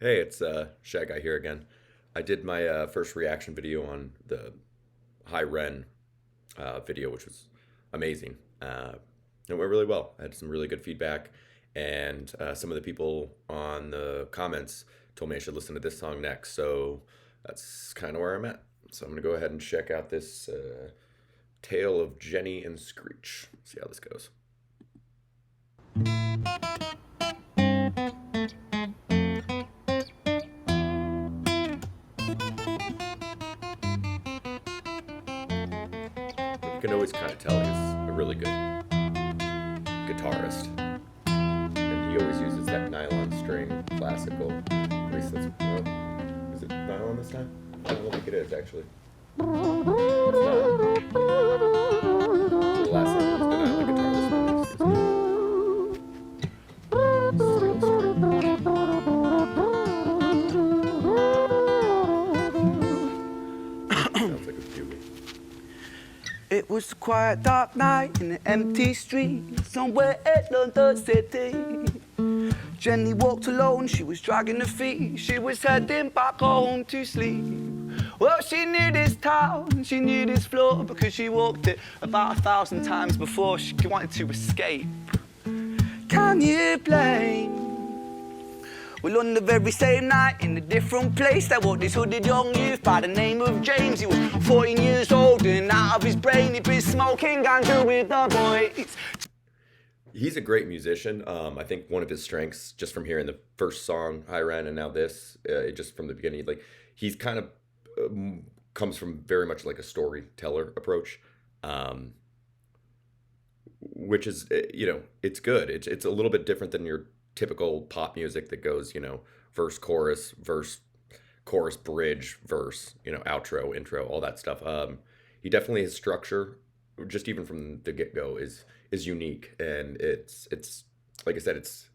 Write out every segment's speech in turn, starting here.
Hey, it's Shy Guy here again. I did my first reaction video on the High Ren video, which was amazing. It went really well. I had some really good feedback, and some of the people on the comments told me I should listen to this song next. So that's kind of where I'm at. So I'm gonna go ahead and check out this Tale of Jenny and Screech. See how this goes. You can always kind of tell he's a really good guitarist, and he always uses that nylon string classical. At least that's is it nylon this time? I don't think it is actually. It's not. The last time it was the nylon guitar. This one is steel string. Sounds like a beauty. It was a quiet, dark night in an empty street somewhere in London City. Jenny walked alone, she was dragging her feet. She was heading back home to sleep. Well, she knew this town, she knew this floor, because she walked it about 1,000 times before she wanted to escape. Can you blame? Well, on the very same night, in a different place, there walked this hooded young youth by the name of James. He was 14 years old and out of his brain. He'd been smoking ganja with the boys. He's a great musician. I think one of his strengths, just from hearing the first song, High Ren, and now this, just from the beginning, like he's kind of comes from very much like a storyteller approach, which is, it's good. It's a little bit different than your typical pop music that goes, verse, chorus, bridge, verse, outro, intro, all that stuff. He definitely his structure, just even from the get go, is unique, and it's like I said, it's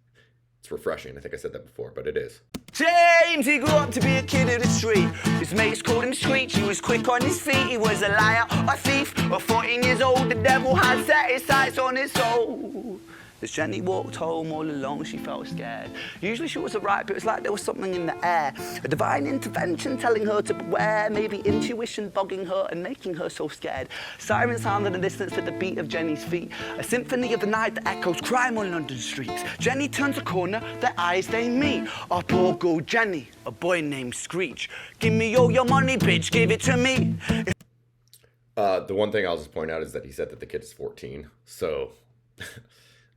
refreshing. I think I said that before, but it is. James, he grew up to be a kid of the street. His mates called him Screech. He was quick on his feet. He was a liar, a thief. At 14 years old, the devil had set his sights on his soul. As Jenny walked home all alone, she felt scared. Usually she was alright, but it was like there was something in the air. A divine intervention telling her to beware. Maybe intuition bugging her and making her so scared. Sirens sound in the distance at the beat of Jenny's feet. A symphony of the night that echoes crime on London streets. Jenny turns a corner, their eyes they meet. Up or go Jenny, a boy named Screech. Give me all your money, bitch, give it to me. The one thing I'll just point out is that he said that the kid is 14, so...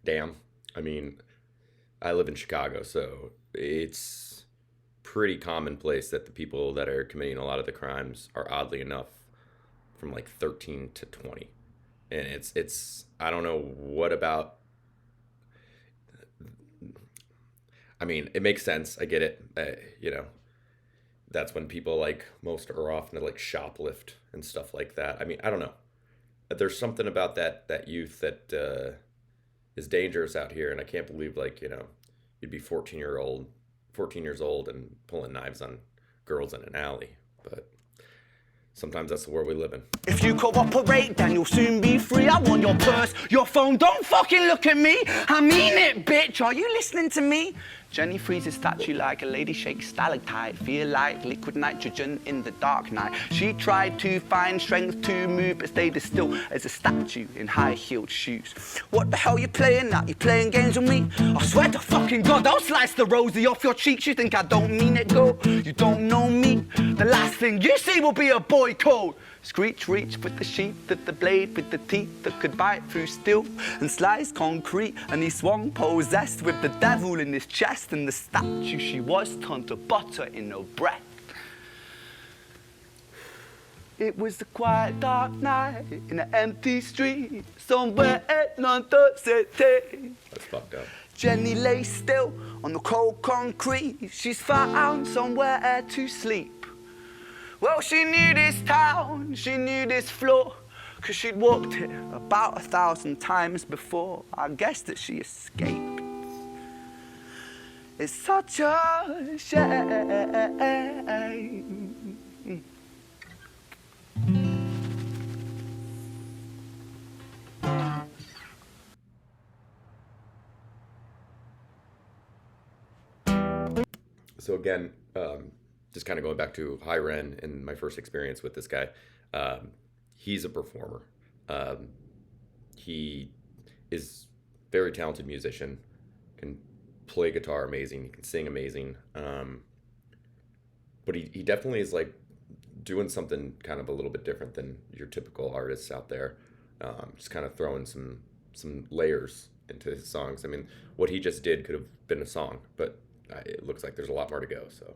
Damn. I mean, I live in Chicago, so it's pretty commonplace that the people that are committing a lot of the crimes are, oddly enough, from like 13 to 20. And it's I don't know what about... I mean, it makes sense. I get it. That's when people like most are often to like shoplift and stuff like that. I mean, I don't know. There's something about that youth that is dangerous out here, and I can't believe you'd be 14 years old and pulling knives on girls in an alley. But sometimes that's the world we live in. If you cooperate, then you'll soon be free. I want your purse, your phone, don't fucking look at me. I mean it, bitch, are you listening to me? Jenny freezes statue like a lady shakes stalactite. Feel like liquid nitrogen in the dark night. She tried to find strength to move, but stayed as still as a statue in high-heeled shoes. What the hell you playing at? You playing games with me? I swear to fucking God, I'll slice the rosy off your cheeks. You think I don't mean it, girl? You don't know me. The last thing you see will be a boy code. Screech reached with the sheath of the blade, with the teeth that could bite through steel and slice concrete, and he swung possessed with the devil in his chest, and the statue she was turned to butter in her breath. It was a quiet, dark night in an empty street somewhere in London City. That's fucked up. Jenny lay still on the cold concrete. She's found somewhere to sleep. Well, she knew this town, she knew this floor, 'cause she'd walked it about 1,000 times before. I guess that she escaped. It's such a shame. So again, just kind of going back to High Ren and my first experience with this guy, um, he's a performer. Um, he is very talented musician, can play guitar amazing, he can sing amazing. But he definitely is like doing something kind of a little bit different than your typical artists out there. Just kind of throwing some layers into his songs. I mean, what he just did could have been a song, but it looks like there's a lot more to go. So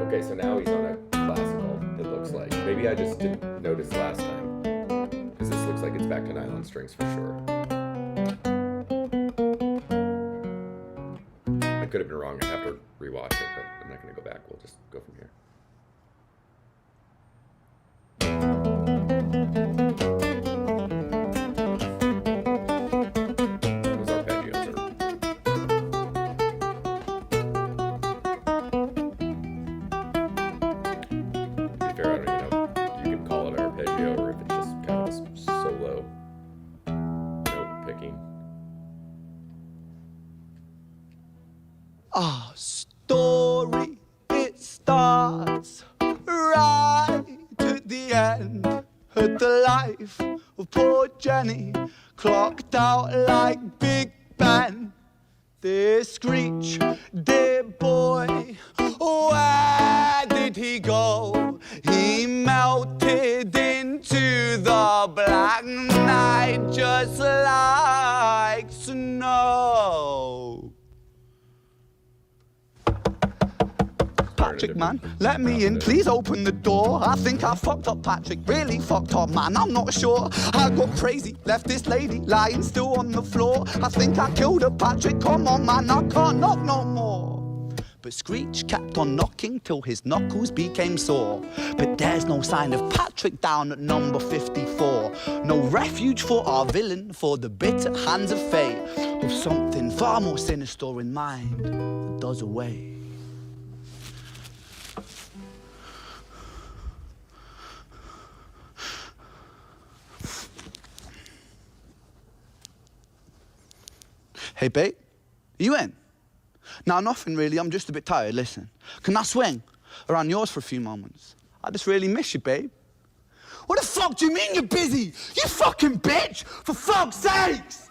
okay, so now he's on a classical. It looks like maybe I just didn't notice last time because this looks like it's back to nylon strings for sure. I could have been wrong. I have to rewatch it, but I'm not going to go back. We'll just go from here. Those arpeggios are. To be fair, I don't even know if you can call it an arpeggio or if it's just kind of a solo note picking. Our story, it starts right at the end. At the life of poor Jenny, clocked out like Big Ben. Dear Screech, dear boy, where did he go? He melted into the black night just like snow. Patrick, man, let me in, please open the door. I think I fucked up, Patrick, really fucked up, man, I'm not sure. I got crazy, left this lady lying still on the floor. I think I killed her, Patrick, come on, man, I can't knock no more. But Screech kept on knocking till his knuckles became sore. But there's no sign of Patrick down at number 54. No refuge for our villain, for the bitter hands of fate, with something far more sinister in mind that does away. Hey, babe, are you in? Nah, nothing really, I'm just a bit tired, listen. Can I swing around yours for a few moments? I just really miss you, babe. What the fuck do you mean you're busy? You fucking bitch, for fuck's sakes!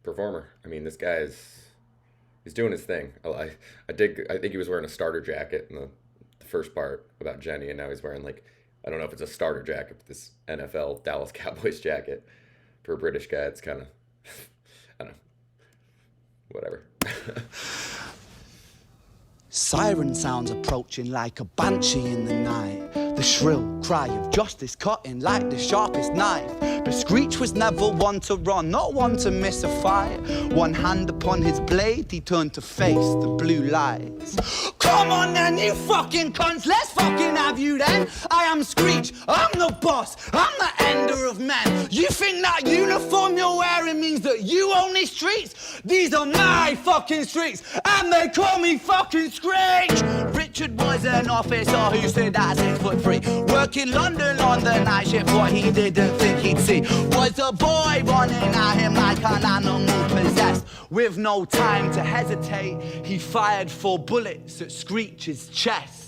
Performer. I mean, this guy he's doing his thing. I think he was wearing a starter jacket in the first part about Jenny, and now he's wearing like, I don't know if it's a starter jacket, but this NFL Dallas Cowboys jacket for a British guy. It's kind of, I don't know, whatever. Siren sounds approaching like a banshee in the night. The shrill cry of justice cutting like the sharpest knife. But Screech was never one to run, not one to miss a fight. One hand upon his blade, he turned to face the blue lights. Come on then, you fucking cunts, let's fucking have you then. I am Screech, I'm the boss, I'm the ender of men. You think that uniform you're wearing means that you own these streets? These are my fucking streets, and they call me fucking Screech. Richard was an officer who stood at 6'3", working London on the night shift. What he didn't think he'd see was a boy running at him like an animal possessed. With no time to hesitate, he fired 4 bullets at Screech's chest.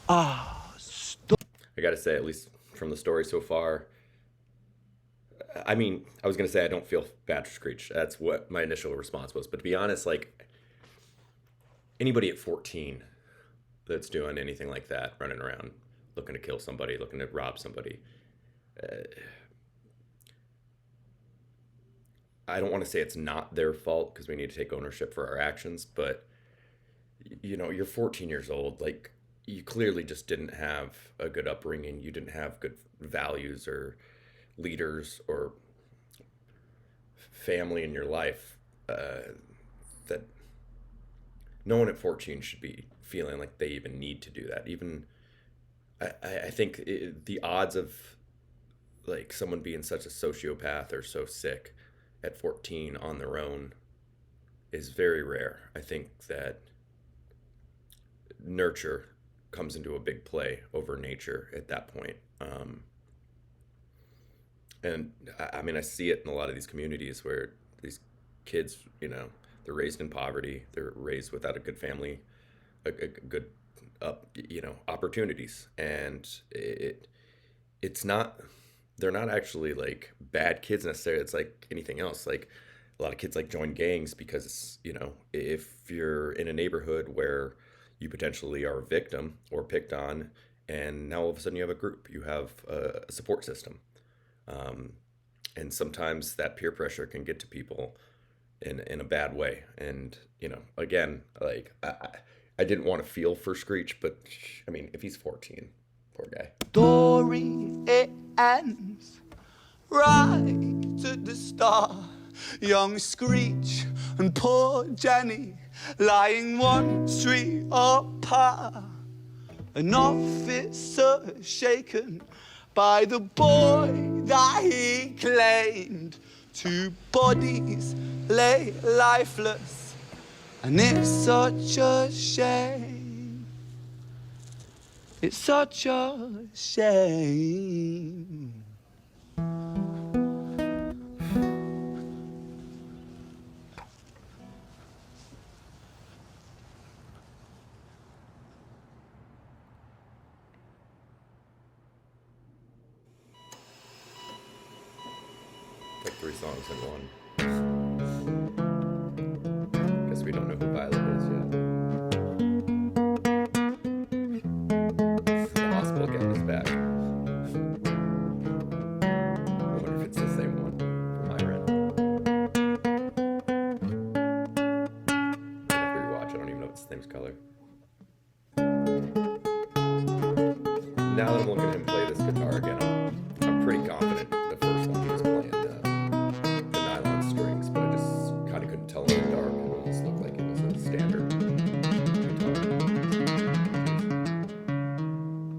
I gotta say, at least from the story so far, I mean, I was gonna say I don't feel bad for Screech. That's what my initial response was. But to be honest, like anybody at 14 that's doing anything like that, running around looking to kill somebody, looking to rob somebody, I don't want to say it's not their fault because we need to take ownership for our actions. But you know, you're 14 years old, like. You clearly just didn't have a good upbringing. You didn't have good values or leaders or family in your life that no one at 14 should be feeling like they even need to do that. Even I think the odds of like someone being such a sociopath or so sick at 14 on their own is very rare. I think that nurture comes into a big play over nature at that point. And I mean, I see it in a lot of these communities where these kids, you know, they're raised in poverty, they're raised without a good family, a good you know, opportunities, and it's not, they're not actually like bad kids necessarily. It's like anything else. Like a lot of kids like join gangs because, you know, if you're in a neighborhood where you potentially are a victim or picked on, and now all of a sudden you have a group, you have a support system. And sometimes that peer pressure can get to people in a bad way. And, you know, again, like I didn't want to feel for Screech, but I mean, if he's 14, poor guy. Story, it ends right at the start. Young Screech and poor Jenny lying 1 street apart. An officer shaken by the boy that he claimed. 2 bodies lay lifeless, and it's such a shame. It's such a shame. Like 3 songs in one. Guess we don't know who Violet is yet. The hospital getting us back. I wonder if it's the same one from Iron. After you watch, I don't even know if it's the same color. Now that I'm looking at him play this guitar again, I'm pretty confident the first one he was playing the nylon strings, but I just kind of couldn't tell in the dark. It just looked like it was a standard guitar.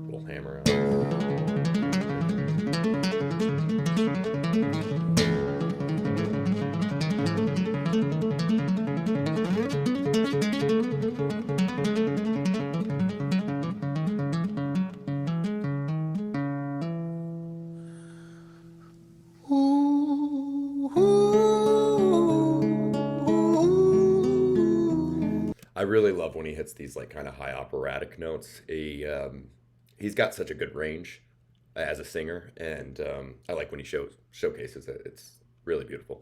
Little hammer on it. I really love when he hits these like kind of high operatic notes. He's got such a good range as a singer, and I like when he showcases it. It's really beautiful.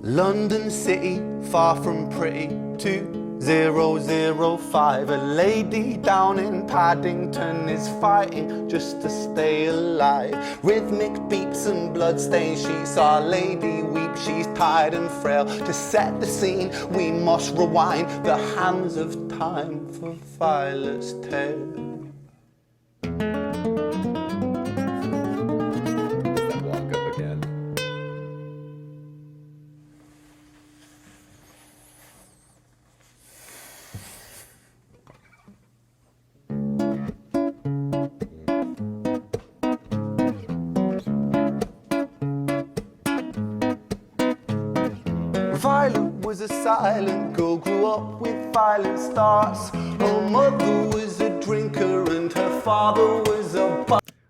London City, far from pretty, 2005. A lady down in Paddington is fighting just to stay alive. Rhythmic beats and bloodstains, she saw Lady weep, she's tired and frail. To set the scene, we must rewind the hands of time for Violet's tale. That walk up again. Violet was a silent girl, grew up with violent starts. Her mother was a drinker and her father was a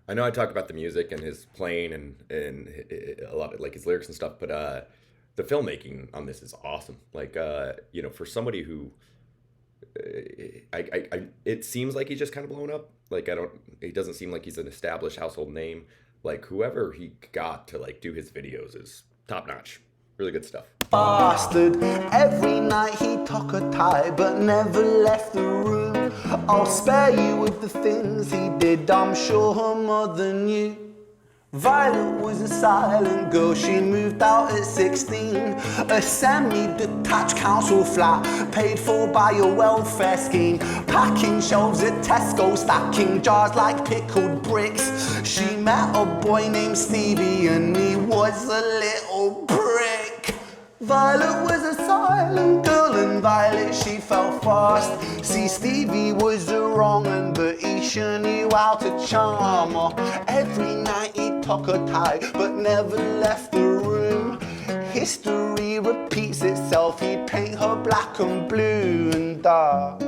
I know I talk about the music and his playing and a lot of like his lyrics and stuff, but the filmmaking on this is awesome. Like you know, for somebody who it seems like he's just kind of blown up. Like it doesn't seem like he's an established household name. Like whoever he got to like do his videos is top notch. Really good stuff. bastard. Every night he took a tie but never left the room. I'll spare you with the things he did, I'm sure her mother knew. Violet was a silent girl, she moved out at 16. A semi-detached council flat, paid for by a welfare scheme. Packing shelves at Tesco, stacking jars like pickled bricks. She met a boy named Stevie and he was a little prick. Violet was a silent girl and Violet she fell fast. See, Stevie was a wrong un, but he sure knew how to charm her. Every night he took her tight, but never left the room. History repeats itself, he'd paint her black and blue and dark.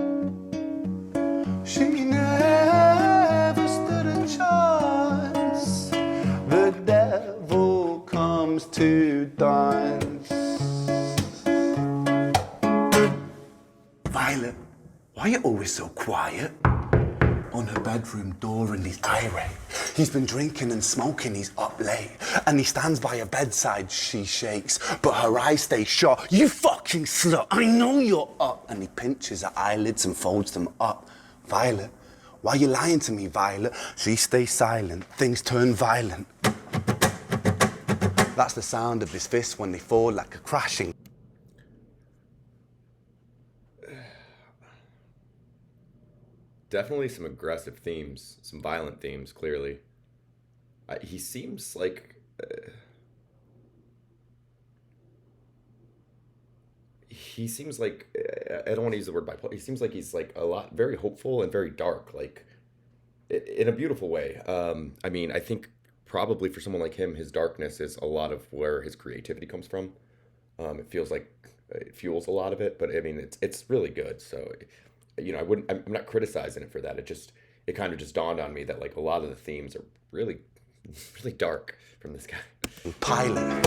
She never stood a chance. The devil comes to dance. Violet, why are you always so quiet? On her bedroom door and he's irate. He's been drinking and smoking, he's up late. And he stands by her bedside, she shakes, but her eyes stay shut. You fucking slut, I know you're up. And he pinches her eyelids and folds them up. Violet, why are you lying to me, Violet? She stays silent, things turn violent. That's the sound of his fists when they fall like a crashing. Definitely some aggressive themes, some violent themes, clearly. He seems like... he seems like... I don't want to use the word bipolar. He seems like he's like a lot, very hopeful and very dark, like in a beautiful way. I mean, I think probably for someone like him, his darkness is a lot of where his creativity comes from. It feels like it fuels a lot of it, but I mean, it's really good. So... you know, I'm not criticizing it for that. It kind of just dawned on me that like a lot of the themes are really, really dark from this guy. Pilot,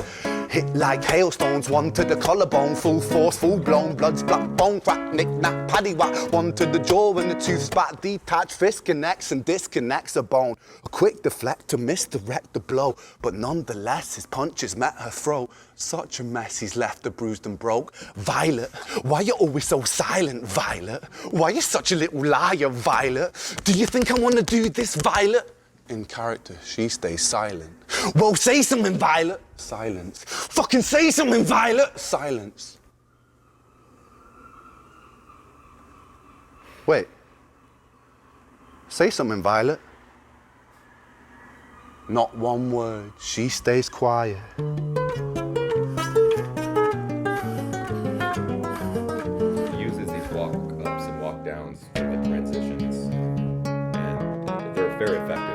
hit like hailstones, one to the collarbone, full force, full blown, blood's black bone, crack, knick, knack, paddy whack, one to the jaw and the tooth spat, detached fist connects and disconnects a bone. A quick deflect to misdirect the blow, but nonetheless his punches met her throat. Such a mess he's left her bruised and broke. Violet, why you always so silent, Violet? Why you such a little liar, Violet? Do you think I want to do this, Violet? In character, she stays silent. Well, say something, Violet. Silence. Fucking say something, Violet. Silence. Wait. Say something, Violet. Not one word. She stays quiet. He uses these walk-ups and walk-downs with transitions, and they're very effective.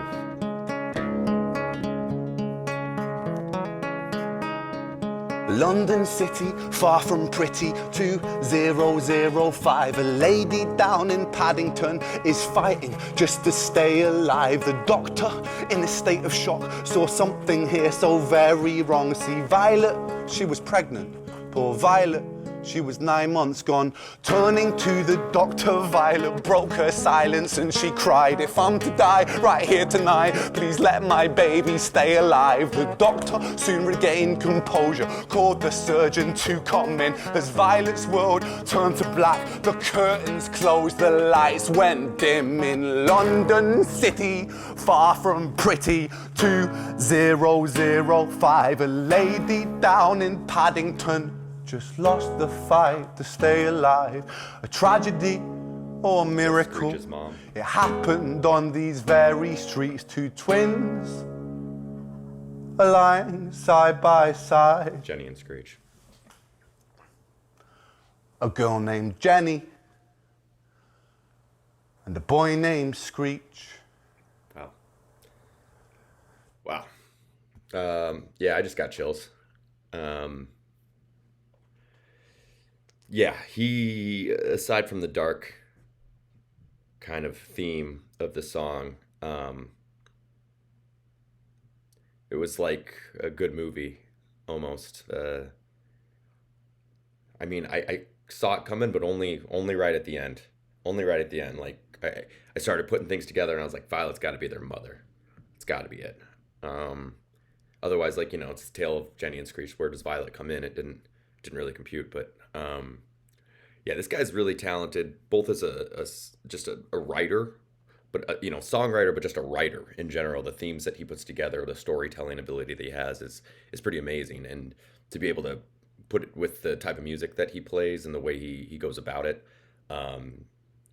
London City, far from pretty, 2005. A lady down in Paddington is fighting just to stay alive. The doctor, in a state of shock, saw something here so very wrong. See, Violet, she was pregnant. Poor Violet, she was 9 months gone. Turning to the doctor, Violet broke her silence and she cried, if I'm to die right here tonight, please let my baby stay alive. The doctor soon regained composure, called the surgeon to come in. As Violet's world turned to black, the curtains closed, the lights went dim. In London City, far from pretty, 2005. A lady down in Paddington just lost the fight to stay alive. A tragedy or a miracle. Screech's mom. It happened on these very streets. Two twins lying side by side. Jenny and Screech. A girl named Jenny and a boy named Screech. Wow. Yeah, I just got chills. Yeah, he, aside from the dark kind of theme of the song, it was like a good movie, almost. I mean, I saw it coming, but only right at the end. Only right at the end. Like, I started putting things together, and I was like, Violet's got to be their mother. It's got to be it. Otherwise, like, you know, it's a tale of Jenny and Screech. Where does Violet come in? It didn't really compute, but yeah, this guy's really talented, both as just a writer, but songwriter, but just a writer in general. The themes that he puts together, the storytelling ability that he has is pretty amazing, and to be able to put it with the type of music that he plays and the way he goes about it.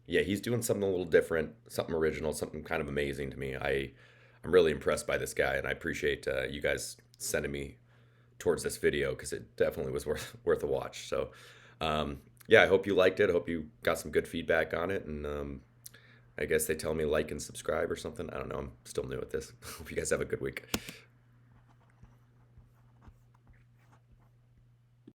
Yeah, he's doing something a little different, something original, something kind of amazing to me. I'm really impressed by this guy, and I appreciate you guys sending me towards this video because it definitely was worth a watch. So, yeah, I hope you liked it. I hope you got some good feedback on it, and I guess they tell me like and subscribe or something. I don't know. I'm still new at this. Hope you guys have a good week.